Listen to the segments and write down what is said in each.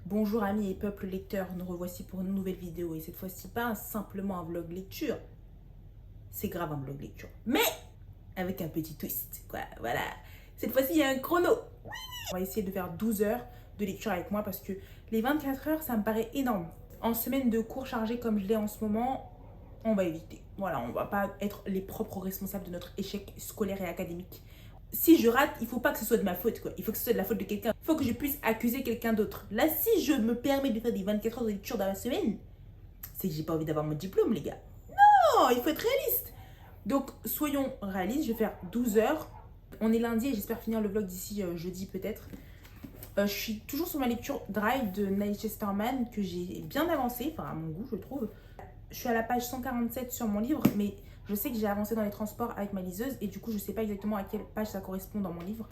Bonjour amis et peuple lecteur, nous revoici pour une nouvelle vidéo et cette fois-ci pas simplement un vlog lecture, c'est grave un vlog lecture, mais avec un petit twist, quoi, voilà. Cette fois-ci il y a un chrono. On va essayer de faire 12 heures de lecture avec moi parce que les 24 heures ça me paraît énorme. En semaine de cours chargés comme je l'ai en ce moment, on va éviter. Voilà, on va pas être les propres responsables de notre échec scolaire et académique. Si je rate, il faut pas que ce soit de ma faute, quoi. Il faut que ce soit de la faute de quelqu'un. Il faut que je puisse accuser quelqu'un d'autre. Là, si je me permets de faire des 24 heures de lecture dans la semaine, c'est que j'ai pas envie d'avoir mon diplôme, les gars. Non, il faut être réaliste. Donc, soyons réalistes. Je vais faire 12 heures. On est lundi et j'espère finir le vlog d'ici jeudi, peut-être. Je suis toujours sur ma lecture Drive de Neil Chesterman que j'ai bien avancé, enfin à mon goût, je trouve. Je suis à la page 147 sur mon livre, mais je sais que j'ai avancé dans les transports avec ma liseuse et du coup, je sais pas exactement à quelle page ça correspond dans mon livre.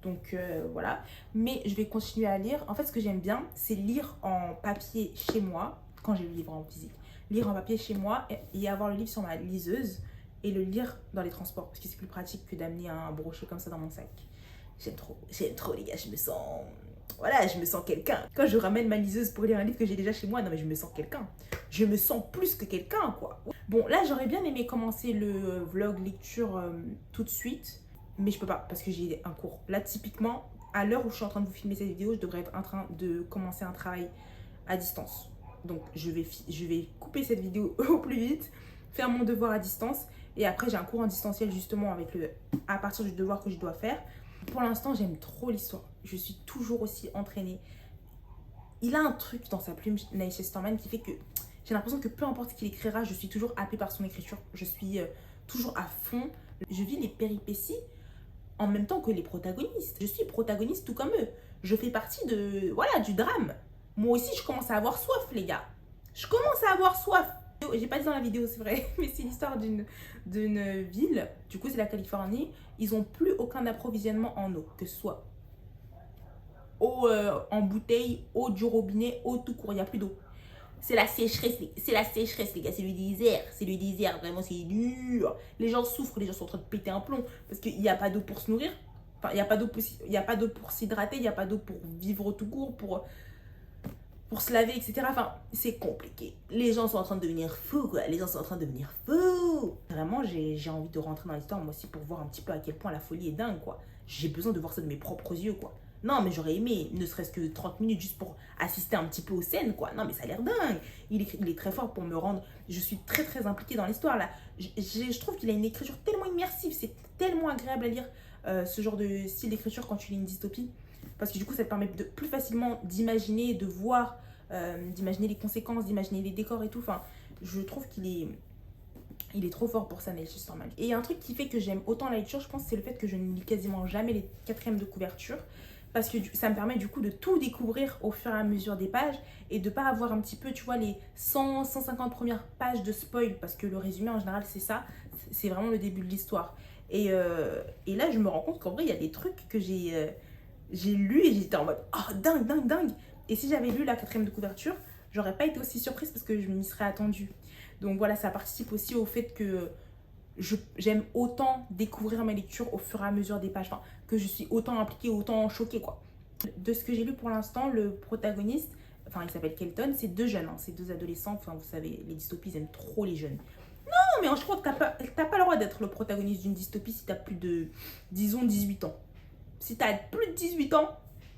Donc voilà. Mais je vais continuer à lire. En fait, ce que j'aime bien, c'est lire en papier chez moi, quand j'ai le livre en physique. Lire en papier chez moi et avoir le livre sur ma liseuse et le lire dans les transports parce que c'est plus pratique que d'amener un brochet comme ça dans mon sac. J'aime trop les gars, je me sens... Voilà, je me sens quelqu'un. Quand je ramène ma liseuse pour lire un livre que j'ai déjà chez moi, non mais je me sens quelqu'un. Je me sens plus que quelqu'un, quoi. Bon, là, j'aurais bien aimé commencer le vlog lecture tout de suite, mais je peux pas parce que j'ai un cours. Là, typiquement, à l'heure où je suis en train de vous filmer cette vidéo, je devrais être en train de commencer un travail à distance. Donc, je vais couper cette vidéo au plus vite, faire mon devoir à distance, et après, j'ai un cours en distanciel justement à partir du devoir que je dois faire. Pour l'instant, j'aime trop l'histoire. Je suis toujours aussi entraînée. Il a un truc dans sa plume, Neil Chesterman, qui fait que j'ai l'impression que peu importe ce qu'il écrira, je suis toujours happée par son écriture. Je suis toujours à fond. Je vis les péripéties en même temps que les protagonistes. Je suis protagoniste tout comme eux. Je fais partie du drame. Moi aussi, je commence à avoir soif, les gars. Je commence à avoir soif. J'ai pas dit dans la vidéo, c'est vrai, mais c'est l'histoire d'une ville. Du coup, c'est la Californie. Ils ont plus aucun approvisionnement en eau, que ce soit eau en bouteille, eau du robinet, eau tout court. Il n'y a plus d'eau. C'est la sécheresse, les gars. C'est le désert, vraiment, c'est dur. Les gens souffrent, les gens sont en train de péter un plomb parce qu'il n'y a pas d'eau pour se nourrir. Enfin, il n'y a pas d'eau pour s'hydrater, il n'y a pas d'eau pour vivre tout court, pour se laver, etc. Enfin, c'est compliqué. Les gens sont en train de devenir fous, quoi. Les gens sont en train de devenir fous. Vraiment, j'ai envie de rentrer dans l'histoire, moi aussi, pour voir un petit peu à quel point la folie est dingue, quoi. J'ai besoin de voir ça de mes propres yeux, quoi. Non, mais j'aurais aimé, ne serait-ce que 30 minutes juste pour assister un petit peu aux scènes, quoi. Non, mais ça a l'air dingue. Il est très fort pour me rendre... Je suis très, très impliquée dans l'histoire, là. Je trouve qu'il a une écriture tellement immersive. C'est tellement agréable à lire ce genre de style d'écriture quand tu lis une dystopie. Parce que du coup, ça te permet de plus facilement d'imaginer, de voir, d'imaginer les conséquences, d'imaginer les décors et tout. Enfin, je trouve il est trop fort pour ça, Neil Chesterman. Et un truc qui fait que j'aime autant la lecture, je pense, c'est le fait que je ne lis quasiment jamais les quatrièmes de couverture. Parce que ça me permet du coup de tout découvrir au fur et à mesure des pages et de pas avoir un petit peu, tu vois, les 100-150 premières pages de spoil. Parce que le résumé, en général, c'est ça. C'est vraiment le début de l'histoire. Et là, je me rends compte qu'en vrai, il y a des trucs que j'ai lus et j'étais en mode « Oh, dingue, dingue, dingue !» Et si j'avais lu la quatrième de couverture, j'aurais pas été aussi surprise parce que je m'y serais attendue. Donc voilà, ça participe aussi au fait que j'aime autant découvrir mes lectures au fur et à mesure des pages, enfin, que je suis autant impliquée, autant choquée, quoi. De ce que j'ai lu pour l'instant, le protagoniste, enfin il s'appelle Kelton, c'est deux jeunes, hein, c'est deux adolescents, enfin vous savez, les dystopies ils aiment trop les jeunes. Non mais je crois que t'as pas le droit d'être le protagoniste d'une dystopie si t'as plus de, disons, 18 ans. Si t'as plus de 18 ans,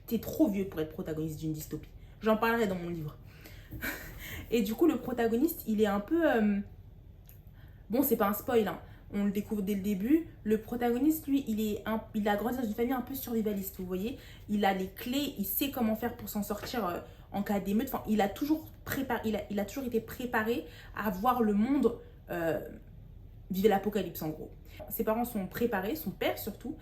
t'es trop vieux pour être protagoniste d'une dystopie. J'en parlerai dans mon livre. Et du coup, le protagoniste, il est un peu... Bon, c'est pas un spoil, hein. On le découvre dès le début. Le protagoniste, lui, il a grandi dans une famille un peu survivaliste, vous voyez. Il a les clés, il sait comment faire pour s'en sortir en cas d'émeute. Enfin, il a toujours été préparé à voir le monde vivre l'apocalypse, en gros. Ses parents sont préparés, son père surtout.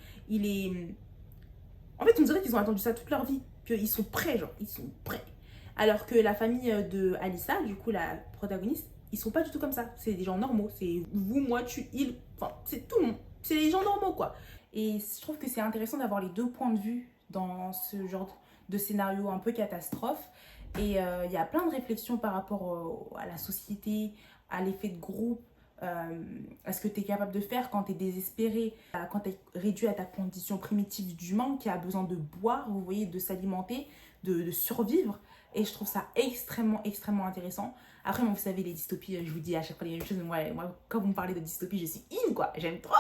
En fait, on dirait qu'ils ont attendu ça toute leur vie. Qu'ils sont prêts, genre, ils sont prêts. Alors que la famille de Alyssa, du coup, la protagoniste, ils sont pas du tout comme ça. C'est des gens normaux. C'est vous, moi, tu, il. Enfin, c'est tout le monde. C'est les gens normaux, quoi. Et je trouve que c'est intéressant d'avoir les deux points de vue dans ce genre de scénario un peu catastrophe. Et il y a plein de réflexions par rapport à la société, à l'effet de groupe, à ce que tu es capable de faire quand tu es désespéré, quand tu es réduit à ta condition primitive d'humain qui a besoin de boire, vous voyez, de s'alimenter. de survivre. Et je trouve ça extrêmement, extrêmement intéressant. Après, moi, vous savez, les dystopies, je vous dis à chaque fois les mêmes choses. Moi, quand vous me parlez de dystopie, je suis in, quoi. J'aime trop.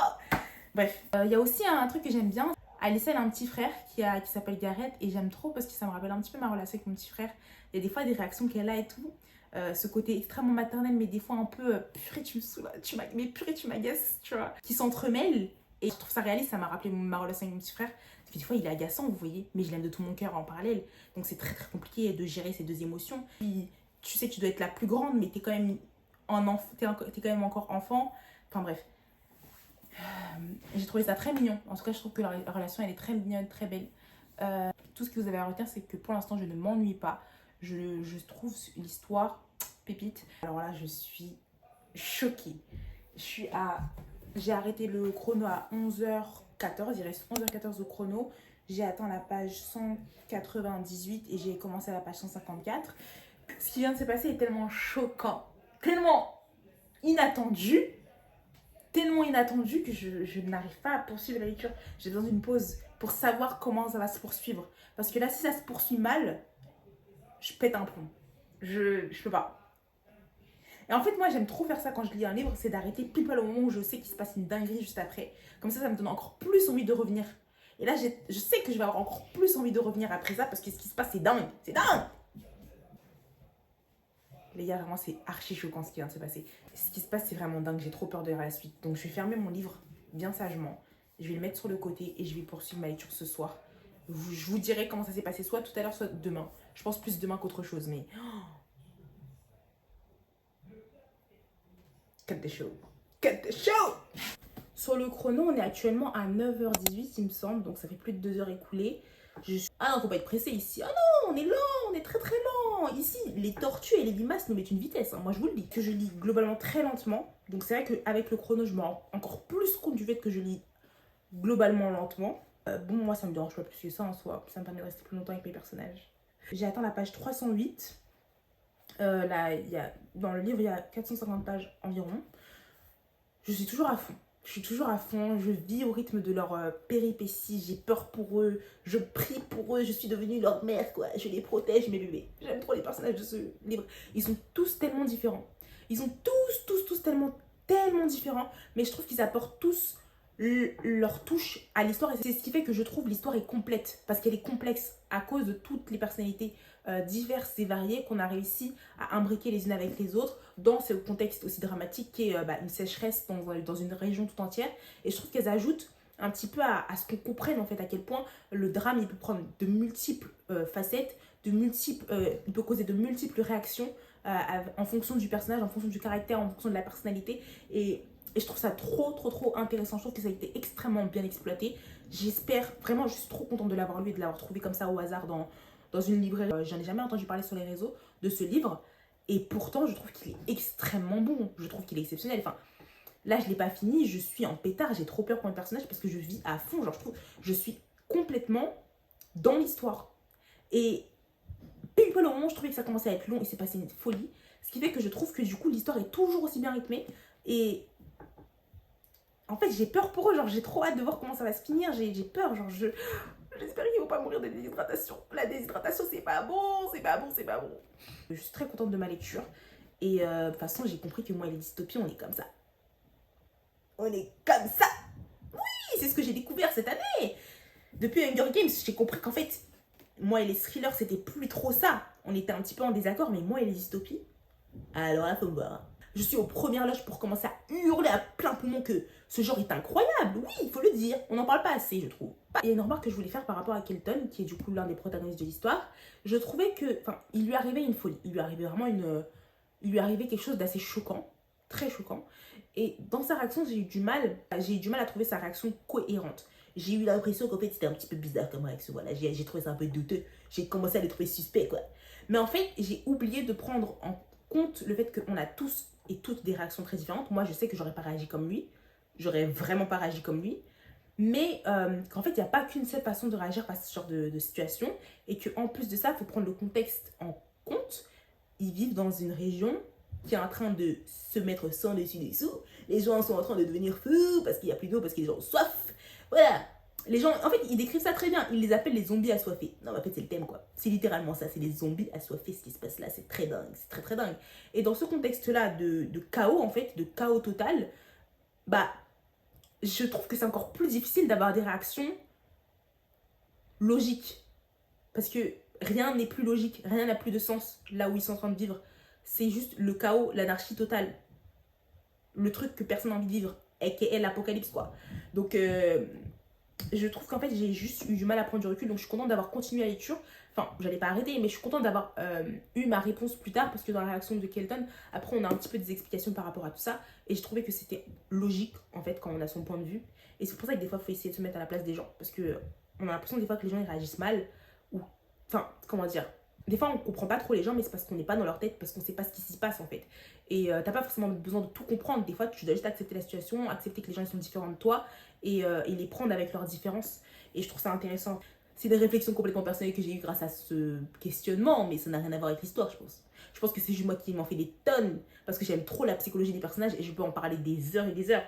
Bref. Il y a aussi un truc que j'aime bien. Alyssa, elle a un petit frère qui s'appelle Gareth. Et j'aime trop parce que ça me rappelle un petit peu ma relation avec mon petit frère. Il y a des fois des réactions qu'elle a et tout. Ce côté extrêmement maternel, mais des fois un peu purée, tu me saoules, mais purée, tu m'agaces, tu vois. Qui s'entremêlent. Et je trouve ça réaliste, ça m'a rappelé ma relation avec mon petit frère. Parce que des fois, il est agaçant, vous voyez. Mais je l'aime de tout mon cœur en parallèle. Donc c'est très, très compliqué de gérer ces deux émotions. Puis, tu sais que tu dois être la plus grande, mais t'es quand même t'es quand même encore enfant. Enfin bref. J'ai trouvé ça très mignon. En tout cas, je trouve que leur relation, elle est très mignonne, très belle. Tout ce que vous avez à retenir, c'est que pour l'instant, je ne m'ennuie pas. Je trouve l'histoire pépite. Alors là, je suis choquée. J'ai arrêté le chrono à 11h14. Il reste 11h14 au chrono. J'ai atteint la page 198 et j'ai commencé à la page 154. Ce qui vient de se passer est tellement choquant, tellement inattendu que je n'arrive pas à poursuivre la lecture. J'ai besoin d'une pause pour savoir comment ça va se poursuivre. Parce que là, si ça se poursuit mal, je pète un plomb. Je peux pas. Et en fait, moi, j'aime trop faire ça quand je lis un livre, c'est d'arrêter pile poil au moment où je sais qu'il se passe une dinguerie juste après. Comme ça me donne encore plus envie de revenir. Et là, je sais que je vais avoir encore plus envie de revenir après ça parce que ce qui se passe, c'est dingue. C'est dingue! Les gars, vraiment, c'est archi choquant ce qui vient de se passer. Ce qui se passe, c'est vraiment dingue. J'ai trop peur de la suite. Donc, je vais fermer mon livre bien sagement. Je vais le mettre sur le côté et je vais poursuivre ma lecture ce soir. Je vous dirai comment ça s'est passé, soit tout à l'heure, soit demain. Je pense plus demain qu'autre chose, mais... Cut the show. Cut the show! Sur le chrono, on est actuellement à 9h18, il me semble. Donc, ça fait plus de 2 heures écoulées. Ah non, faut pas être pressé ici. Ah non, on est lent, on est très très lent. Ici, les tortues et les limaces nous mettent une vitesse. Moi, je vous le dis. Que je lis globalement très lentement. Donc, c'est vrai qu'avec le chrono, je me rends encore plus compte du fait que je lis globalement lentement. Bon, moi, ça me dérange pas plus que ça en soi. Ça me permet de rester plus longtemps avec mes personnages. J'ai atteint la page 308. Là, dans le livre, il y a 450 pages environ. Je suis toujours à fond. Je vis au rythme de leur péripéties, j'ai peur pour eux, je prie pour eux, je suis devenue leur mère, quoi. Je les protège, mes bébés. J'aime trop les personnages de ce livre. Ils sont tous tellement différents. Ils sont tous tellement, tellement différents, mais je trouve qu'ils apportent tous leur touche à l'histoire. Et c'est ce qui fait que je trouve l'histoire est complète, parce qu'elle est complexe à cause de toutes les personnalités diverses et variées qu'on a réussi à imbriquer les unes avec les autres dans ce contexte aussi dramatique qui est une sécheresse dans une région tout entière. Et je trouve qu'elles ajoutent un petit peu à ce qu'on comprenne en fait à quel point le drame il peut prendre de multiples facettes, il peut causer de multiples réactions en fonction du personnage, en fonction du caractère, en fonction de la personnalité. Et je trouve ça trop intéressant. Je trouve que ça a été extrêmement bien exploité. J'espère, vraiment, je suis trop contente de l'avoir lu et de l'avoir trouvé comme ça au hasard dans une librairie. J'en ai jamais entendu parler sur les réseaux de ce livre. Et pourtant, je trouve qu'il est extrêmement bon. Je trouve qu'il est exceptionnel. Enfin, là, je ne l'ai pas fini. Je suis en pétard. J'ai trop peur pour mes personnages parce que je vis à fond. Genre, je suis complètement dans l'histoire. Et pile poil au moment où je trouvais que ça commençait à être long, il s'est passé une folie. Ce qui fait que je trouve que du coup, l'histoire est toujours aussi bien rythmée. Et en fait, j'ai peur pour eux. Genre, j'ai trop hâte de voir comment ça va se finir. J'ai peur. Genre, j'espère qu'ils vont pas mourir de déshydratation. La déshydratation, c'est pas bon. Je suis très contente de ma lecture. Et de toute façon, j'ai compris que moi et les dystopies, on est comme ça. On est comme ça. Oui, c'est ce que j'ai découvert cette année. Depuis Hunger Games, j'ai compris qu'en fait, moi et les thrillers, c'était plus trop ça. On était un petit peu en désaccord, mais moi et les dystopies, alors là, faut me voir. Je suis aux premières loges pour commencer à hurler à plein poumon que ce genre est incroyable. Oui, il faut le dire. On n'en parle pas assez, je trouve. Il y a une remarque que je voulais faire par rapport à Kelton, qui est du coup l'un des protagonistes de l'histoire. Je trouvais que, il lui arrivait une folie. Il lui arrivait quelque chose d'assez choquant, très choquant. Et dans sa réaction, j'ai eu du mal à trouver sa réaction cohérente. J'ai eu l'impression qu'en fait, c'était un petit peu bizarre comme réaction. Voilà, j'ai trouvé ça un peu douteux. J'ai commencé à les trouver suspects, quoi. Mais en fait, j'ai oublié de prendre en compte le fait qu'on a tous et toutes des réactions très différentes. Moi, je sais que j'aurais pas réagi comme lui. J'aurais vraiment pas réagi comme lui. Mais qu'en fait, il n'y a pas qu'une seule façon de réagir face à ce genre de situation. Et qu'en plus de ça, il faut prendre le contexte en compte. Ils vivent dans une région qui est en train de se mettre sans dessus dessous. Les gens sont en train de devenir fous parce qu'il n'y a plus d'eau, parce que les gens ont soif. Voilà. Les gens, en fait, ils décrivent ça très bien. Ils les appellent les zombies assoiffés. Non, en fait, c'est le thème, quoi. C'est littéralement ça. C'est les zombies assoiffés, ce qui se passe là. C'est très dingue. C'est très, très dingue. Et dans ce contexte-là de chaos, en fait, de chaos total, bah, je trouve que c'est encore plus difficile d'avoir des réactions logiques. Parce que rien n'est plus logique. Rien n'a plus de sens là où ils sont en train de vivre. C'est juste le chaos, l'anarchie totale. Le truc que personne n'a envie de vivre. Et qui est l'apocalypse, quoi. Donc, je trouve qu'en fait j'ai juste eu du mal à prendre du recul, donc je suis contente d'avoir continué la lecture. Enfin, j'allais pas arrêter, mais je suis contente d'avoir eu ma réponse plus tard, parce que dans la réaction de Kelton, après on a un petit peu des explications par rapport à tout ça, et je trouvais que c'était logique en fait quand on a son point de vue. Et c'est pour ça que des fois il faut essayer de se mettre à la place des gens, parce que on a l'impression des fois que les gens ils réagissent mal, ou enfin comment dire, des fois on comprend pas trop les gens, mais c'est parce qu'on n'est pas dans leur tête, parce qu'on sait pas ce qui s'y passe en fait. Et t'as pas forcément besoin de tout comprendre, des fois tu dois juste accepter la situation, accepter que les gens ils sont différents de toi, et les prendre avec leurs différences. Et je trouve ça intéressant. C'est des réflexions complètement personnelles que j'ai eues grâce à ce questionnement, mais ça n'a rien à voir avec l'histoire, je pense. Je pense que c'est juste moi qui m'en fais des tonnes, parce que j'aime trop la psychologie des personnages et je peux en parler des heures et des heures.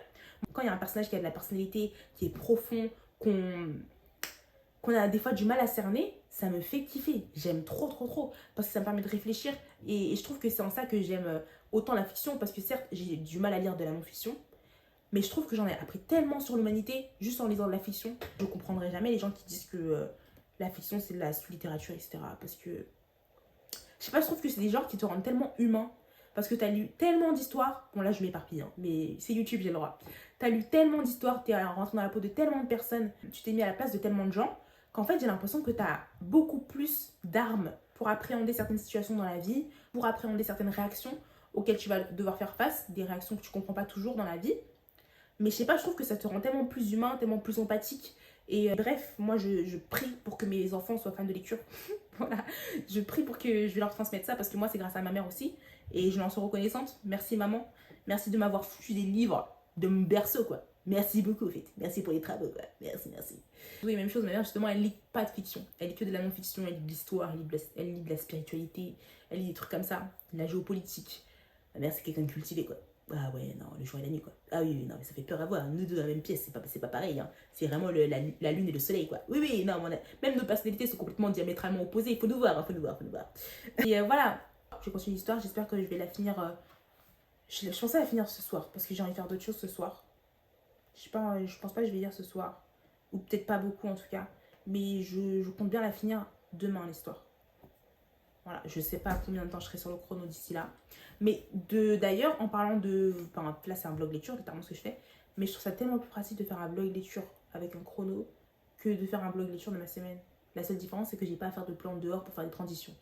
Quand il y a un personnage qui a de la personnalité, qui est profond, qu'on a des fois du mal à cerner, ça me fait kiffer. J'aime trop, trop, trop, parce que ça me permet de réfléchir. Et je trouve que c'est en ça que j'aime autant la fiction, parce que certes, j'ai du mal à lire de la non-fiction, mais je trouve que j'en ai appris tellement sur l'humanité juste en lisant de la fiction. Je ne comprendrai jamais les gens qui disent que la fiction c'est de la sous-littérature, etc. Parce que, je sais pas, je trouve que c'est des genres qui te rendent tellement humain. Parce que tu as lu tellement d'histoires. Bon, là je m'éparpille, hein, mais c'est YouTube, j'ai le droit. Tu as lu tellement d'histoires, tu es rentré dans la peau de tellement de personnes, tu t'es mis à la place de tellement de gens, qu'en fait j'ai l'impression que tu as beaucoup plus d'armes pour appréhender certaines situations dans la vie, pour appréhender certaines réactions auxquelles tu vas devoir faire face, des réactions que tu comprends pas toujours dans la vie. Mais je sais pas, je trouve que ça te rend tellement plus humain, tellement plus empathique. Et bref, moi je prie pour que mes enfants soient fans de lecture. Voilà, je prie pour que je vais leur transmettre ça, parce que moi c'est grâce à ma mère aussi. Et je lui en suis reconnaissante. Merci maman. Merci de m'avoir foutu des livres de mon berceau, quoi. Merci beaucoup, en fait. Merci pour les travaux, quoi. Merci, merci. Oui, même chose, ma mère, justement, elle lit pas de fiction. Elle lit que de la non-fiction, elle lit de l'histoire, elle lit de la spiritualité, elle lit des trucs comme ça, de la géopolitique. Ma mère, c'est quelqu'un de cultivé, quoi. Ah ouais, non, le jour et la nuit, quoi. Ah oui, non, mais ça fait peur à voir. Nous deux dans la même pièce, c'est pas pareil, hein. C'est vraiment la lune et le soleil, quoi. Oui, oui, non, même nos personnalités sont complètement diamétralement opposées. Il faut nous voir, hein, faut nous voir, faut nous voir. Et voilà, je continue l'histoire, j'espère que je vais la finir. Je pensais la finir ce soir, parce que j'ai envie de faire d'autres choses ce soir. Je sais pas, je pense pas que je vais lire ce soir. Ou peut-être pas beaucoup en tout cas. Mais je compte bien la finir demain, l'histoire. Voilà, je sais pas combien de temps je serai sur le chrono d'ici là. Mais d'ailleurs, en parlant de... Enfin, là, c'est un vlog lecture, littéralement ce que je fais. Mais je trouve ça tellement plus pratique de faire un vlog lecture avec un chrono que de faire un vlog lecture de ma semaine. La seule différence, c'est que j'ai pas à faire de plan dehors pour faire des transitions.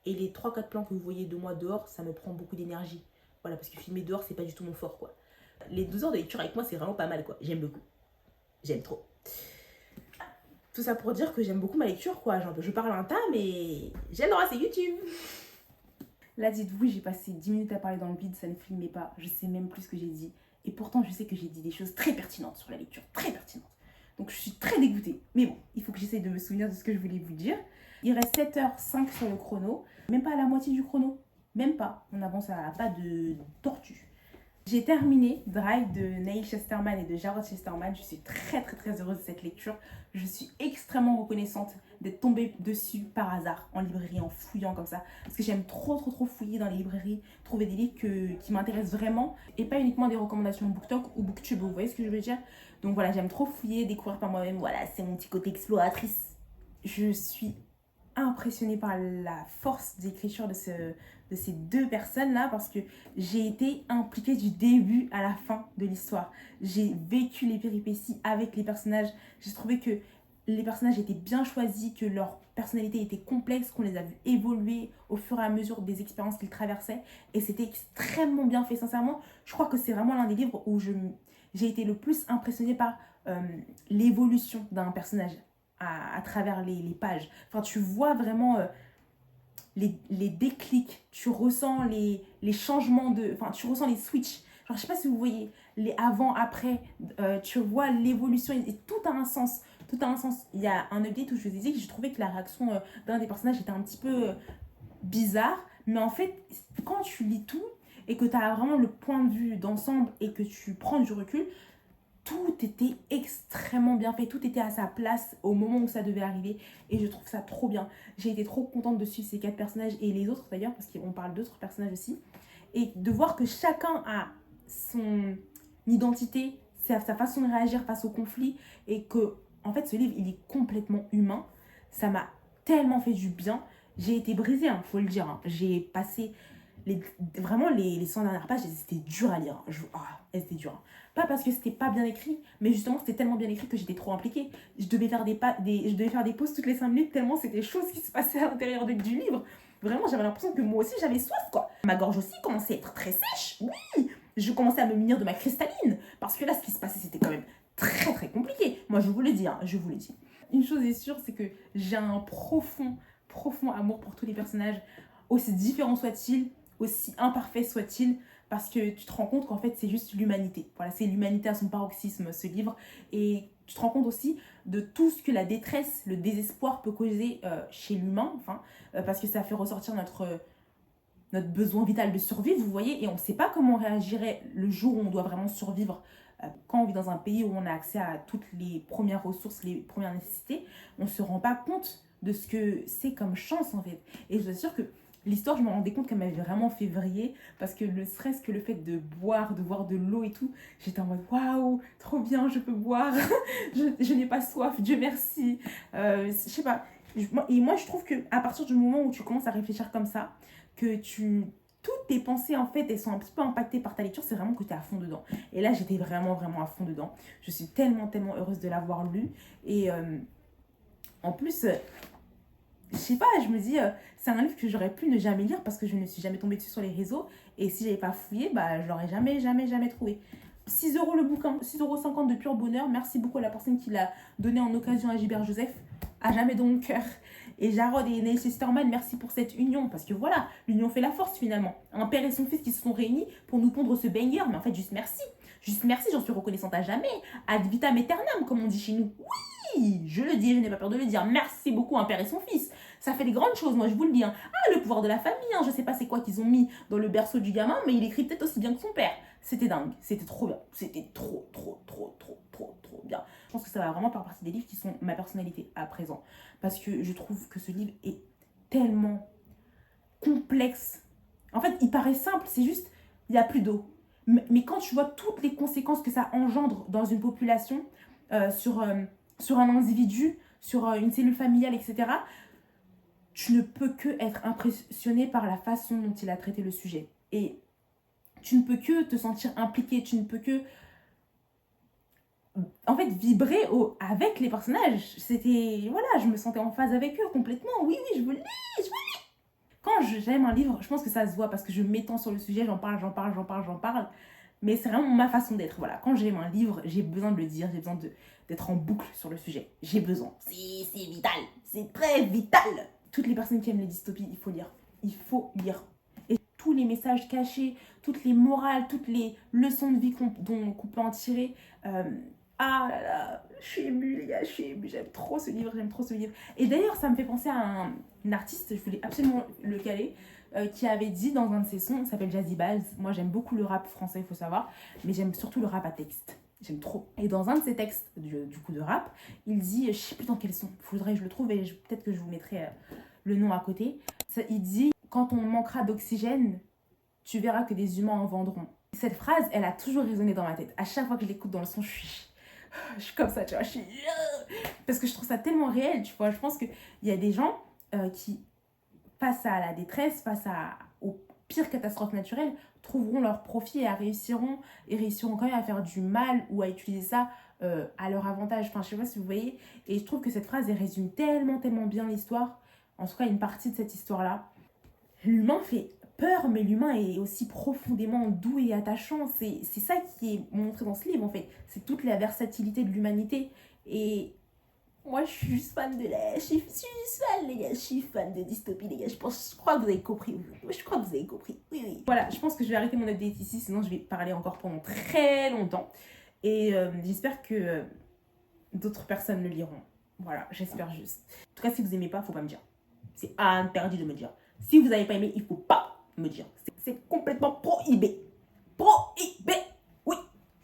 Et les 3-4 plans que vous voyez de moi dehors, ça me prend beaucoup d'énergie. Voilà, parce que filmer dehors, c'est pas du tout mon fort, quoi. Les 12 heures de lecture avec moi, c'est vraiment pas mal, quoi. J'aime beaucoup. J'aime trop. Tout ça pour dire que j'aime beaucoup ma lecture, quoi. Genre, je parle un tas, mais j'ai le droit, c'est YouTube. Là, dites-vous, j'ai passé 10 minutes à parler dans le vide, ça ne filmait pas. Je sais même plus ce que j'ai dit. Et pourtant, je sais que j'ai dit des choses très pertinentes sur la lecture. Très pertinentes. Donc, je suis très dégoûtée. Mais bon, il faut que j'essaye de me souvenir de ce que je voulais vous dire. Il reste 7h05 sur le chrono. Même pas à la moitié du chrono. Même pas. On avance à pas de tortue. J'ai terminé Drive de Neil Chesterman et de Jarrod Chesterman. Je suis très très très heureuse de cette lecture. Je suis extrêmement reconnaissante d'être tombée dessus par hasard en librairie, en fouillant comme ça. Parce que j'aime trop trop trop fouiller dans les librairies, trouver des livres qui m'intéressent vraiment. Et pas uniquement des recommandations BookTok ou BookTube, vous voyez ce que je veux dire? Donc voilà, j'aime trop fouiller, découvrir par moi-même. Voilà, c'est mon petit côté exploratrice. Je suis impressionnée par la force d'écriture de ces deux personnes-là, parce que j'ai été impliquée du début à la fin de l'histoire. J'ai vécu les péripéties avec les personnages. J'ai trouvé que les personnages étaient bien choisis, que leur personnalité était complexe, qu'on les a vus évoluer au fur et à mesure des expériences qu'ils traversaient. Et c'était extrêmement bien fait, sincèrement. Je crois que c'est vraiment l'un des livres où j'ai été le plus impressionnée par l'évolution d'un personnage à travers les pages. Enfin, tu vois vraiment les déclics, tu ressens les changements enfin, tu ressens les switches. Genre, je sais pas si vous voyez les avant, après, tu vois l'évolution et tout a un sens. Tout a un sens. Il y a un update où je vous ai dit que j'ai trouvé que la réaction d'un des personnages était un petit peu bizarre, mais en fait, quand tu lis tout et que tu as vraiment le point de vue d'ensemble et que tu prends du recul, tout était extrêmement bien fait, tout était à sa place au moment où ça devait arriver et je trouve ça trop bien. J'ai été trop contente de suivre ces 4 personnages et les autres d'ailleurs parce qu'on parle d'autres personnages aussi et de voir que chacun a son identité, sa façon de réagir face au conflit et que en fait ce livre il est complètement humain. Ça m'a tellement fait du bien. J'ai été brisée, faut le dire. J'ai passé vraiment les 100 dernières pages, c'était dur à lire. C'était dur. Pas parce que c'était pas bien écrit, mais justement c'était tellement bien écrit que j'étais trop impliquée. Je devais faire des pauses toutes les 5 minutes tellement c'était des choses qui se passaient à l'intérieur du livre. Vraiment, j'avais l'impression que moi aussi j'avais soif, quoi. Ma gorge aussi commençait à être très sèche. Oui, je commençais à me munir de ma cristalline. Parce que là, ce qui se passait, c'était quand même très très compliqué. Moi, je vous le dis, je vous le dis. Une chose est sûre, c'est que j'ai un profond amour pour tous les personnages, aussi différents soient-ils, aussi imparfaits soient-ils, parce que tu te rends compte qu'en fait c'est juste l'humanité. Voilà, c'est l'humanité à son paroxysme, ce livre, et tu te rends compte aussi de tout ce que la détresse, le désespoir peut causer chez l'humain, parce que ça fait ressortir notre besoin vital de survivre, vous voyez, et on ne sait pas comment on réagirait le jour où on doit vraiment survivre. Quand on vit dans un pays où on a accès à toutes les premières ressources, les premières nécessités, on ne se rend pas compte de ce que c'est comme chance en fait. Et je vous assure que l'histoire, je me rendais compte qu'elle m'avait vraiment fait vriller parce que ne serait-ce que le fait de boire, de voir de l'eau et tout, j'étais en mode waouh, trop bien, je peux boire, je n'ai pas soif, Dieu merci. Je sais pas. Et moi, je trouve qu'à partir du moment où tu commences à réfléchir comme ça, que toutes tes pensées en fait elles sont un petit peu impactées par ta lecture, c'est vraiment que tu es à fond dedans. Et là j'étais vraiment à fond dedans. Je suis tellement heureuse de l'avoir lu. Et en plus, je sais pas, je me dis, c'est un livre que j'aurais pu ne jamais lire parce que je ne suis jamais tombée dessus sur les réseaux. Et si j'avais pas fouillé, bah je l'aurais jamais trouvé. 6 € le bouquin, 6,50 € de pur bonheur. Merci beaucoup à la personne qui l'a donné en occasion à Gilbert Joseph. À jamais dans mon cœur. Et Jarod et Neil Sisterman, merci pour cette union. Parce que voilà, l'union fait la force finalement. Un père et son fils qui se sont réunis pour nous pondre ce banger. Mais en fait, juste merci. Juste merci, j'en suis reconnaissante à jamais. Ad vitam aeternam, comme on dit chez nous. Oui, je le dis, je n'ai pas peur de le dire. Merci beaucoup, un père et son fils. Ça fait des grandes choses, moi je vous le dis. Ah, le pouvoir de la famille, je sais pas c'est quoi qu'ils ont mis dans le berceau du gamin, mais il écrit peut-être aussi bien que son père. C'était dingue, c'était trop bien. C'était trop bien. Je pense que ça va vraiment faire partie des livres qui sont ma personnalité à présent. Parce que je trouve que ce livre est tellement complexe. En fait, il paraît simple, c'est juste, il n'y a plus d'eau. Mais quand tu vois toutes les conséquences que ça engendre dans une population, sur un individu, sur une cellule familiale, etc., tu ne peux que être impressionné par la façon dont il a traité le sujet. Et tu ne peux que te sentir impliqué, tu ne peux que en fait vibrer avec les personnages. C'était, voilà, je me sentais en phase avec eux complètement. Oui, je vous le dis. Quand j'aime un livre, je pense que ça se voit parce que je m'étends sur le sujet, j'en parle. Mais c'est vraiment ma façon d'être. Voilà, quand j'aime un livre, j'ai besoin de le dire, j'ai besoin d'être en boucle sur le sujet. J'ai besoin. C'est vital. C'est très vital. Toutes les personnes qui aiment les dystopies, il faut lire. Il faut lire. Et tous les messages cachés, toutes les morales, toutes les leçons de vie qu'on peut en tirer. Ah là là, je suis émue les gars, je suis émue. J'aime trop ce livre. Et d'ailleurs, ça me fait penser à un artiste, je voulais absolument le caler, qui avait dit dans un de ses sons, ça s'appelle Jazzy Bass. Moi j'aime beaucoup le rap français, il faut savoir, mais j'aime surtout le rap à texte. J'aime trop. Et dans un de ses textes du coup de rap, il dit, je sais plus dans quel son, faudrait que je le trouve et peut-être que je vous mettrai le nom à côté. Il dit, quand on manquera d'oxygène, tu verras que des humains en vendront. Cette phrase, elle a toujours résonné dans ma tête. À chaque fois que je l'écoute dans le son, je suis comme ça, tu vois, parce que je trouve ça tellement réel, tu vois. Je pense qu'il y a des gens qui, face à la détresse, aux pires catastrophes naturelles, trouveront leur profit et réussiront quand même à faire du mal ou à utiliser ça à leur avantage. Enfin, je sais pas si vous voyez. Et je trouve que cette phrase, elle résume tellement bien l'histoire. En tout cas, une partie de cette histoire-là. L'humain fait peur, mais l'humain est aussi profondément doux et attachant. C'est ça qui est montré dans ce livre, en fait. C'est toute la versatilité de l'humanité. Et moi, je suis juste fan de je suis juste fan, les gars. Je suis fan de dystopie, les gars. Je crois que vous avez compris. Je crois que vous avez compris. Oui. Voilà, je pense que je vais arrêter mon update ici, sinon je vais parler encore pendant très longtemps. Et j'espère que d'autres personnes le liront. Voilà, j'espère juste. En tout cas, si vous aimez pas, faut pas me dire. C'est interdit de me dire. Si vous n'avez pas aimé, il faut pas me dire. C'est complètement prohibé. Prohibé. Oui,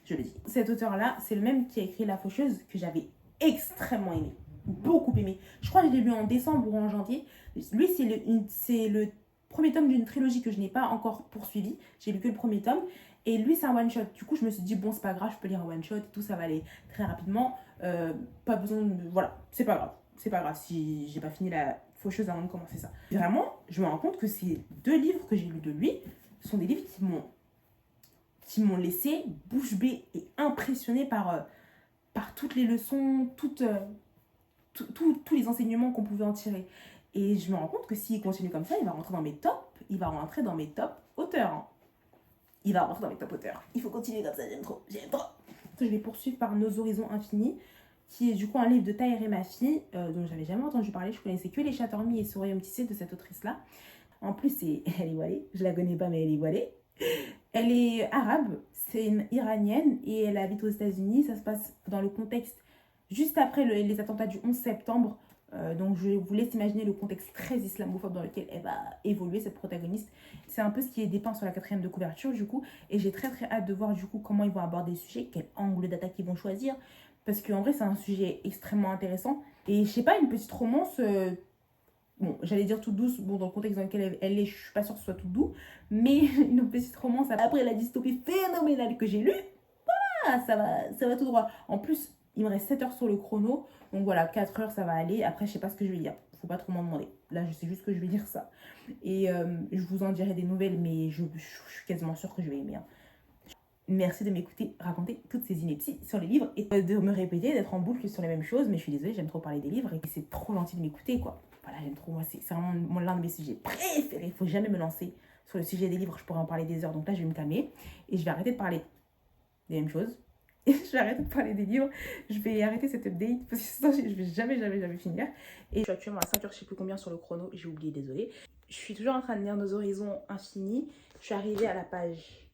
je le dis. cet auteur-là, c'est le même qui a écrit La Faucheuse, que j'avais extrêmement aimé. Beaucoup aimé. Je crois que je l'ai lu en décembre ou en janvier. Lui, c'est le premier tome d'une trilogie que je n'ai pas encore poursuivi. J'ai lu que le premier tome. Et lui, c'est un one-shot. Du coup, je me suis dit, bon, c'est pas grave, je peux lire un one-shot et tout, ça va aller très rapidement. Pas besoin de... Voilà, c'est pas grave. C'est pas grave si j'ai pas fini La Faucheuse avant de commencer ça. Vraiment, je me rends compte que ces 2 livres que j'ai lus de lui sont des livres qui m'ont laissé bouche bée et impressionnée par toutes les leçons, tous les enseignements qu'on pouvait en tirer. Et je me rends compte que s'il continue comme ça, il va rentrer dans mes tops. Il va rentrer dans mes tops auteurs. Hein. Il va rentrer dans mes tops auteurs. Il faut continuer comme ça, j'aime trop. Je vais poursuivre par Nos Horizons Infinis, qui est du coup un livre de Tahereh Mafi, dont j'avais jamais entendu parler. Je connaissais que Les Chatormi et Ce Royaume Tissé de cette autrice-là. En plus, elle est voilée. Je la connais pas, mais elle est voilée. Elle est arabe, c'est une iranienne et elle habite aux États-Unis. Ça se passe dans le contexte juste après les attentats du 11 septembre. Donc je vous laisse imaginer le contexte très islamophobe dans lequel elle va évoluer, cette protagoniste. C'est un peu ce qui est dépeint sur la 4e de couverture du coup. Et j'ai très hâte de voir du coup comment ils vont aborder le sujet, quel angle d'attaque ils vont choisir. Parce qu'en vrai c'est un sujet extrêmement intéressant. Et je sais pas, une petite romance... bon, j'allais dire toute douce, bon, dans le contexte dans lequel elle est, je suis pas sûre que ce soit tout doux, mais une petite romance après la dystopie phénoménale que j'ai lue, voilà, ça va tout droit. En plus, il me reste 7 heures sur le chrono, donc voilà, 4 heures ça va aller. Après, je sais pas ce que je vais dire, faut pas trop m'en demander. Là, je sais juste que je vais dire ça. Et je vous en dirai des nouvelles, mais je suis quasiment sûre que je vais aimer. Hein. Merci de m'écouter raconter toutes ces inepties sur les livres et de me répéter, d'être en boucle sur les mêmes choses. Mais je suis désolée, j'aime trop parler des livres et c'est trop gentil de m'écouter, quoi. Voilà, j'aime trop. Moi, c'est vraiment l'un de mes sujets préférés. Il faut jamais me lancer sur le sujet des livres. Je pourrais en parler des heures. Donc là, je vais me calmer et je vais arrêter de parler des mêmes choses. Et je vais arrêter de parler des livres. Je vais arrêter cette update parce que sinon, je vais jamais finir. Et je suis actuellement à 5 heures, je sais plus combien sur le chrono. J'ai oublié, désolée. Je suis toujours en train de lire Nos Horizons Infinis. Je suis arrivée à la page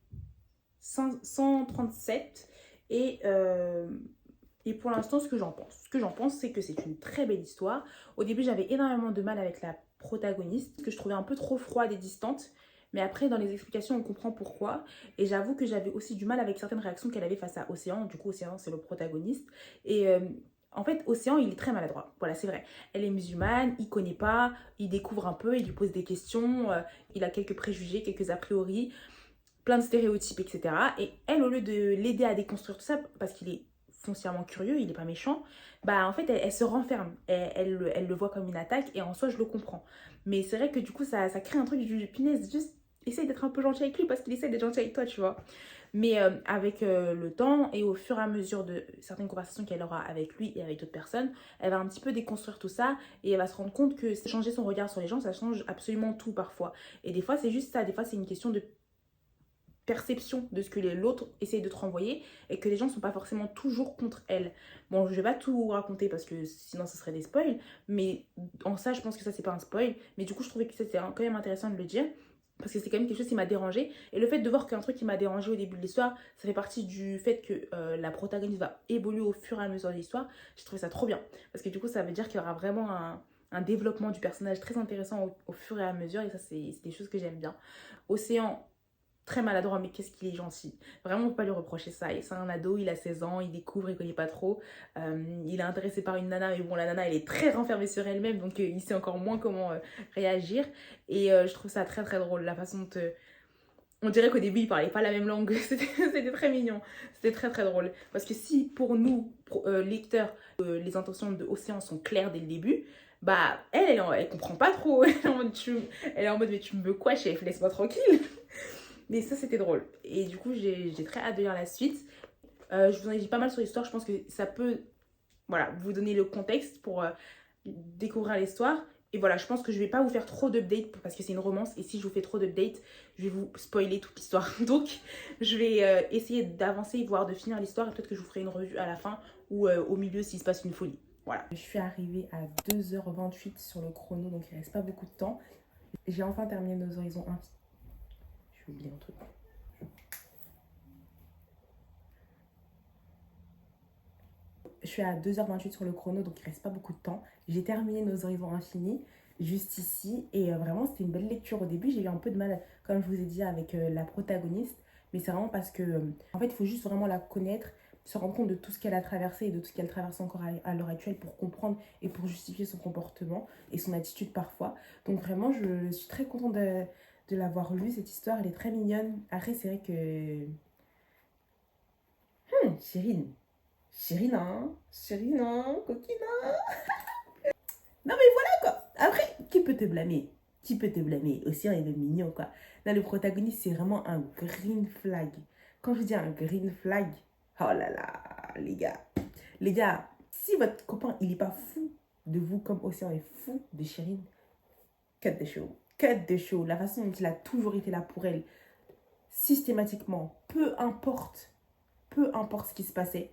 137 et pour l'instant ce que j'en pense c'est que c'est une très belle histoire. Au début j'avais énormément de mal avec la protagoniste que je trouvais un peu trop froide et distante, mais après dans les explications on comprend pourquoi. Et j'avoue que j'avais aussi du mal avec certaines réactions qu'elle avait face à Océan. Du coup Océan c'est le protagoniste et en fait, Océan, il est très maladroit. Voilà, c'est vrai. Elle est musulmane, il connaît pas, il découvre un peu, il lui pose des questions, il a quelques préjugés, quelques a priori, plein de stéréotypes, etc. Et elle, au lieu de l'aider à déconstruire tout ça, parce qu'il est foncièrement curieux, il n'est pas méchant, bah en fait, elle se renferme. Elle le voit comme une attaque et en soi, je le comprends. Mais c'est vrai que du coup, ça crée un truc du punaise, juste essaye d'être un peu gentil avec lui parce qu'il essaie d'être gentil avec toi, tu vois. Mais avec le temps et au fur et à mesure de certaines conversations qu'elle aura avec lui et avec d'autres personnes, elle va un petit peu déconstruire tout ça et elle va se rendre compte que changer son regard sur les gens, ça change absolument tout parfois. Et des fois, c'est juste ça. Des fois, c'est une question de perception de ce que l'autre essaye de te renvoyer et que les gens ne sont pas forcément toujours contre elle. Bon, je vais pas tout raconter parce que sinon ce serait des spoils, mais en ça, je pense que ça, c'est pas un spoil. Mais du coup, je trouvais que c'était quand même intéressant de le dire. Parce que c'est quand même quelque chose qui m'a dérangé. Et le fait de voir qu'un truc qui m'a dérangé au début de l'histoire, ça fait partie du fait que la protagoniste va évoluer au fur et à mesure de l'histoire. J'ai trouvé ça trop bien. Parce que du coup, ça veut dire qu'il y aura vraiment un développement du personnage très intéressant au fur et à mesure. Et ça, c'est des choses que j'aime bien. Océan, très maladroit, mais qu'est-ce qu'il est gentil. Vraiment, on peut pas lui reprocher ça. C'est un ado, il a 16 ans, il découvre, il connaît pas trop. Il est intéressé par une nana, mais bon, la nana, elle est très renfermée sur elle-même, donc il sait encore moins comment réagir. Et je trouve ça très très drôle, la façon de... On dirait qu'au début, ils parlaient pas la même langue. C'était très mignon. C'était très très drôle. Parce que si, pour nous, lecteurs, les intentions de Océan sont claires dès le début, bah, elle comprend pas trop. Elle est en mode, mais tu me veux quoi, chef? Laisse-moi tranquille. Mais ça, c'était drôle. Et du coup, j'ai très hâte de lire la suite. Je vous en ai dit pas mal sur l'histoire. Je pense que ça peut voilà, vous donner le contexte pour découvrir l'histoire. Et voilà, je pense que je vais pas vous faire trop d'updates parce que c'est une romance. Et si je vous fais trop d'updates, je vais vous spoiler toute l'histoire. Donc, je vais essayer d'avancer, voire de finir l'histoire. Et peut-être que je vous ferai une revue à la fin ou au milieu s'il se passe une folie. Voilà. Je suis arrivée à 2h28 sur le chrono, donc il reste pas beaucoup de temps. J'ai enfin terminé Nos Horizons 1. J'ai oublié un truc. Je suis à 2h28 sur le chrono, donc il reste pas beaucoup de temps. J'ai terminé Nos Horizons Infinis, juste ici. Et vraiment, c'était une belle lecture au début. J'ai eu un peu de mal, comme je vous ai dit, avec la protagoniste. Mais c'est vraiment parce que, en fait, il faut juste vraiment la connaître. se rendre compte de tout ce qu'elle a traversé et de tout ce qu'elle traverse encore à l'heure actuelle pour comprendre et pour justifier son comportement et son attitude parfois. Donc vraiment, je suis très contente de l'avoir lue, cette histoire. Elle est très mignonne. Après, c'est vrai que... Chérine. Chérine, hein, coquine. Non mais voilà quoi. Après, qui peut te blâmer? Qui peut te blâmer? Aussi, il est mignon quoi. Là, le protagoniste, c'est vraiment un green flag. Quand je dis un green flag, oh là là, les gars. Les gars, si votre copain, il est pas fou de vous comme Océan est fou de Chérine, cut de show. Cut de show. La façon dont il a toujours été là pour elle, systématiquement, peu importe ce qui se passait,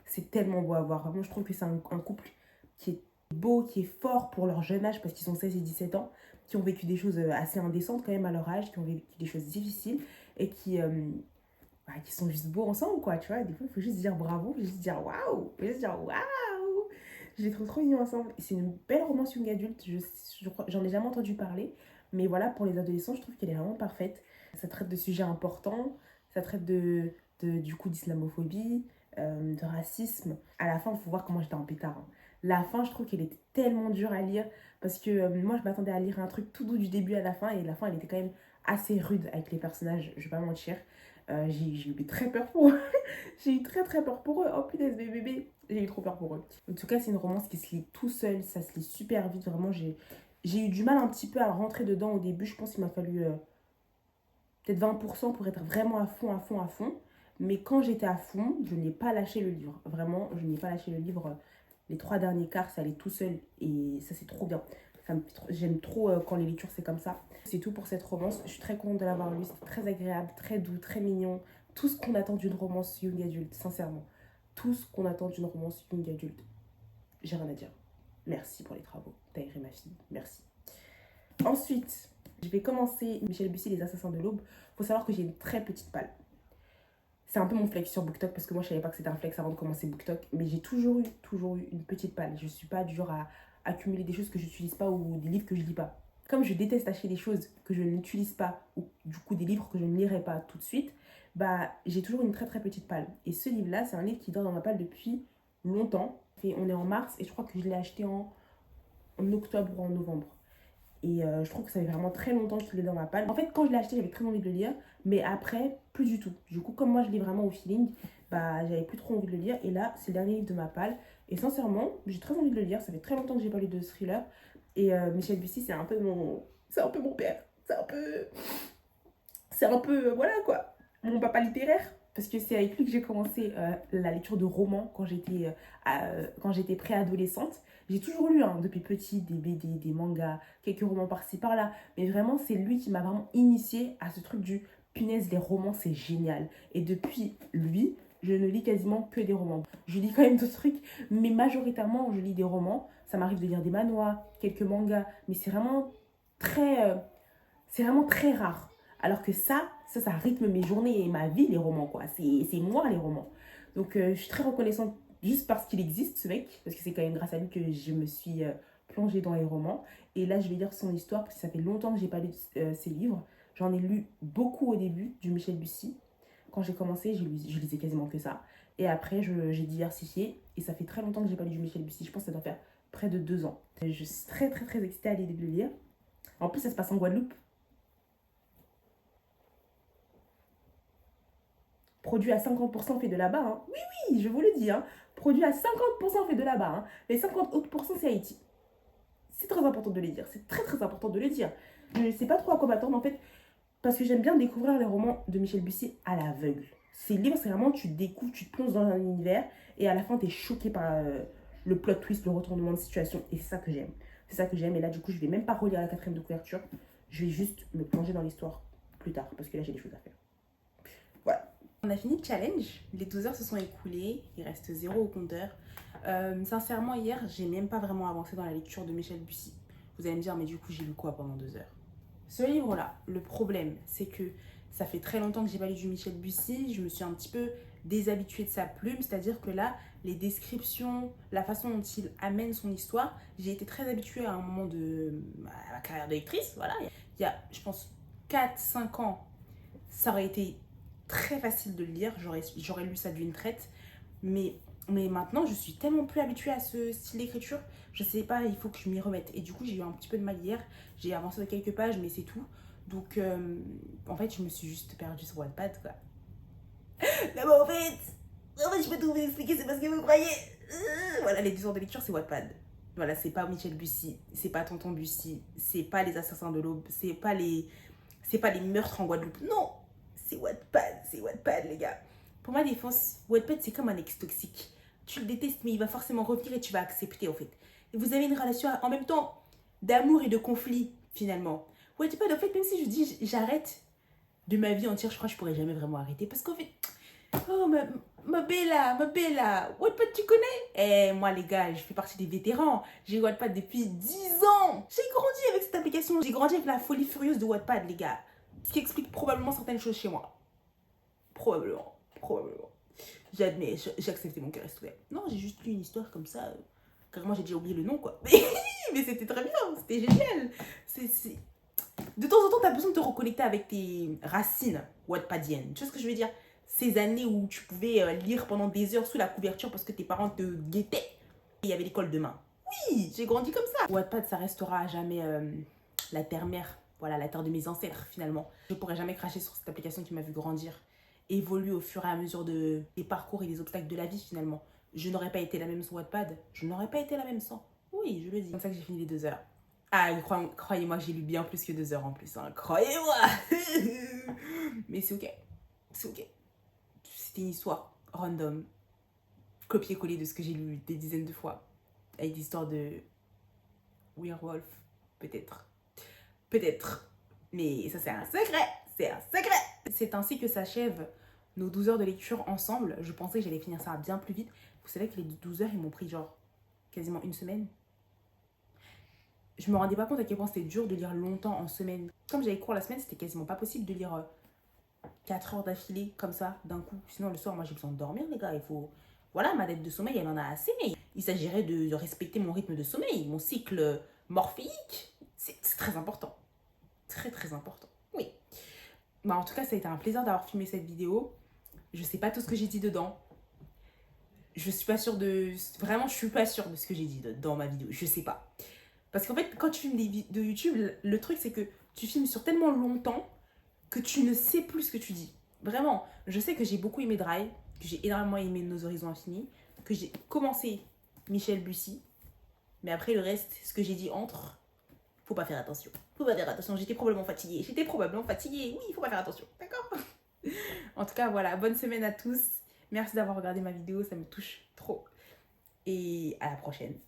c'est tellement beau à voir. Vraiment, je trouve que c'est un couple qui est beau, qui est fort pour leur jeune âge, parce qu'ils ont 16 et 17 ans, qui ont vécu des choses assez indécentes quand même à leur âge, qui ont vécu des choses difficiles et qui sont juste beaux ensemble, quoi, tu vois. Des fois, il faut juste dire bravo, faut juste dire waouh, faut juste dire waouh. Je les trouve trop mignons ensemble. C'est une belle romance young adulte, j'en ai jamais entendu parler, mais voilà, pour les adolescents, je trouve qu'elle est vraiment parfaite. Ça traite de sujets importants, ça traite du coup d'islamophobie, de racisme. À la fin, il faut voir comment j'étais en pétard. Hein. La fin, je trouve qu'elle était tellement dure à lire parce que moi, je m'attendais à lire un truc tout doux du début à la fin et la fin, elle était quand même assez rude avec les personnages, je vais pas mentir. J'ai eu très peur pour eux. J'ai eu très peur pour eux. Oh punaise, bébé, j'ai eu trop peur pour eux. En tout cas, c'est une romance qui se lit tout seul, ça se lit super vite. Vraiment, j'ai eu du mal un petit peu à rentrer dedans au début. Je pense qu'il m'a fallu peut-être 20% pour être vraiment à fond. Mais quand j'étais à fond, je n'ai pas lâché le livre. Vraiment, je n'ai pas lâché le livre. Les 3 derniers quarts, ça allait tout seul. Et ça, c'est trop bien. J'aime trop quand les lectures, c'est comme ça. C'est tout pour cette romance. Je suis très contente de l'avoir lue. C'est très agréable, très doux, très mignon. Tout ce qu'on attend d'une romance young adulte, sincèrement. Tout ce qu'on attend d'une romance young adulte. J'ai rien à dire. Merci pour les travaux. T'as aimé ma fille. Merci. Ensuite, je vais commencer Michel Bussy, Les Assassins de l'Aube. Faut savoir que j'ai une très petite palle. C'est un peu mon flex sur BookTok parce que moi je savais pas que c'était un flex avant de commencer BookTok. Mais j'ai toujours eu une petite palle. Je suis pas du genre à accumuler des choses que je n'utilise pas ou des livres que je lis pas. Comme je déteste acheter des choses que je n'utilise pas ou du coup des livres que je ne lirai pas tout de suite, bah j'ai toujours une très petite palle. Et ce livre-là, c'est un livre qui dort dans ma palle depuis longtemps. Et on est en mars et je crois que je l'ai acheté en octobre ou en novembre. Et je trouve que ça fait vraiment très longtemps qu'il est dans ma palle. En fait, quand je l'ai acheté, j'avais très envie de le lire. Mais après, plus du tout. Du coup, comme moi, je lis vraiment au feeling, bah, j'avais plus trop envie de le lire. Et là, c'est le dernier livre de ma palle. Et sincèrement, j'ai très envie de le lire. Ça fait très longtemps que j'ai pas lu de thriller. Et Michel Bussy, c'est un peu mon père. C'est un peu, voilà quoi, mon papa littéraire. Parce que c'est avec lui que j'ai commencé la lecture de romans quand j'étais préadolescente. J'ai toujours lu depuis petit des BD, des mangas, quelques romans par-ci par-là. Mais vraiment, c'est lui qui m'a vraiment initiée à ce truc du punaise, les romans, c'est génial. Et depuis lui, je ne lis quasiment que des romans. Je lis quand même d'autres trucs, mais majoritairement, je lis des romans. Ça m'arrive de lire des manhwas, quelques mangas, mais c'est vraiment très rare. Alors que ça rythme mes journées et ma vie, les romans, quoi. C'est moi, les romans. Donc, je suis très reconnaissante juste parce qu'il existe, ce mec. Parce que c'est quand même grâce à lui que je me suis plongée dans les romans. Et là, je vais lire son histoire parce que ça fait longtemps que je n'ai pas lu ses livres. J'en ai lu beaucoup au début, du Michel Bussy. Quand j'ai commencé, je lisais quasiment que ça. Et après, j'ai diversifié. Et ça fait très longtemps que je n'ai pas lu du Michel Bussy. Je pense que ça doit faire près de 2 ans. Je suis très excitée à l'idée de le lire. En plus, ça se passe en Guadeloupe. Produit à 50% fait de là-bas. Hein. Oui, je vous le dis. Hein. Produit à 50% fait de là-bas. Hein. Les 50 autres pourcents, c'est Haïti. C'est très important de le dire. C'est très important de le dire. Je ne sais pas trop à quoi m'attendre en fait. Parce que j'aime bien découvrir les romans de Michel Bussy à l'aveugle. Ces livres, c'est vraiment, tu découvres, tu te plonges dans un univers. Et à la fin, tu es choqué par le plot twist, le retournement de situation. Et c'est ça que j'aime. C'est ça que j'aime. Et là, du coup, je vais même pas relire la 4e de couverture. Je vais juste me plonger dans l'histoire plus tard. Parce que là, j'ai des choses à faire. Voilà. On a fini le challenge, les 12 heures se sont écoulées, il reste 0 au compteur. Sincèrement, hier, j'ai même pas vraiment avancé dans la lecture de Michel Bussy. Vous allez me dire, mais du coup, j'ai lu quoi pendant 2 heures? Ce livre-là, le problème, c'est que ça fait très longtemps que j'ai pas lu du Michel Bussy, je me suis un petit peu déshabituée de sa plume, c'est-à-dire que là, les descriptions, la façon dont il amène son histoire, j'ai été très habituée à un moment de ma carrière de lectrice, voilà. Il y a, je pense, 4-5 ans, ça aurait été très facile de le lire, j'aurais lu ça d'une traite. Mais maintenant, je suis tellement plus habituée à ce style d'écriture. Je sais pas, il faut que je m'y remette. Et du coup, j'ai eu un petit peu de mal hier. J'ai avancé de quelques pages, mais c'est tout. Donc, en fait, je me suis juste perdue sur Wattpad, quoi. Non, mais en fait, je peux tout vous expliquer, c'est parce que vous croyez. Voilà, les 2 heures de lecture, c'est Wattpad. Voilà, c'est pas Michel Bussy, c'est pas Tonton Bussy, c'est pas les Assassins de l'Aube, c'est pas les meurtres en Guadeloupe. Non, c'est Wattpad, les gars. Pour ma défense, Wattpad, c'est comme un ex toxique. Tu le détestes, mais il va forcément revenir et tu vas accepter, en fait. Et vous avez une relation en même temps d'amour et de conflit, finalement. Wattpad, en fait, même si je dis j'arrête de ma vie entière, je crois que je pourrais jamais vraiment arrêter. Parce qu'en fait, oh, ma bella, Wattpad, tu connais? Eh, moi, les gars, je fais partie des vétérans. J'ai Wattpad depuis 10 ans. J'ai grandi avec cette application. J'ai grandi avec la folie furieuse de Wattpad, les gars. Ce qui explique probablement certaines choses chez moi. Probablement. J'admets, j'ai accepté mon cœur reste ouvert. Non, j'ai juste lu une histoire comme ça. Carrément, j'ai déjà oublié le nom, quoi. Mais c'était très bien, c'était génial. C'est... De temps en temps, t'as besoin de te reconnecter avec tes racines wattpadiennes. Tu vois ce que je veux dire? Ces années où tu pouvais lire pendant des heures sous la couverture parce que tes parents te guettaient. Et il y avait l'école demain. Oui, j'ai grandi comme ça. Wattpad, ça restera à jamais la terre-mère. Voilà, la terre de mes ancêtres, finalement. Je pourrais jamais cracher sur cette application qui m'a vu grandir, évoluer au fur et à mesure des parcours et des obstacles de la vie, finalement. Je n'aurais pas été la même sans Wattpad. Je n'aurais pas été la même sans. Oui, je le dis. C'est comme ça que j'ai fini les 2 heures. Ah, croyez-moi que j'ai lu bien plus que 2 heures en plus. Hein. Croyez-moi. Mais c'est ok. C'est ok. C'était une histoire random. Copier-coller de ce que j'ai lu des dizaines de fois. Avec des histoires de werewolf. Peut-être. Peut-être. Mais ça, c'est un secret. C'est un secret. C'est ainsi que s'achèvent nos 12 heures de lecture ensemble. Je pensais que j'allais finir ça bien plus vite. Vous savez que les 12 heures, ils m'ont pris genre quasiment une semaine. Je me rendais pas compte à quel point c'était dur de lire longtemps en semaine. Comme j'avais cours la semaine, c'était quasiment pas possible de lire 4 heures d'affilée comme ça, d'un coup. Sinon, le soir, moi, j'ai besoin de dormir, les gars. Il faut... Voilà, ma dette de sommeil, elle en a assez. Il s'agirait de respecter mon rythme de sommeil, mon cycle morphéique. C'est très important. Très, très important. Oui. Bah, en tout cas, ça a été un plaisir d'avoir filmé cette vidéo. Je sais pas tout ce que j'ai dit dedans. Je suis pas sûre de... Vraiment, je suis pas sûre de ce que j'ai dit dans ma vidéo. Je sais pas. Parce qu'en fait, quand tu filmes des vidéos de YouTube, le truc, c'est que tu filmes sur tellement longtemps que tu ne sais plus ce que tu dis. Vraiment, je sais que j'ai beaucoup aimé Drive, que j'ai énormément aimé Nos Horizons Infinis, que j'ai commencé Michel Bussy, mais après le reste, ce que j'ai dit entre, faut pas faire attention. Faut pas faire attention, j'étais probablement fatiguée. Oui, il faut pas faire attention, d'accord? En tout cas, voilà, bonne semaine à tous. Merci d'avoir regardé ma vidéo, ça me touche trop. Et à la prochaine.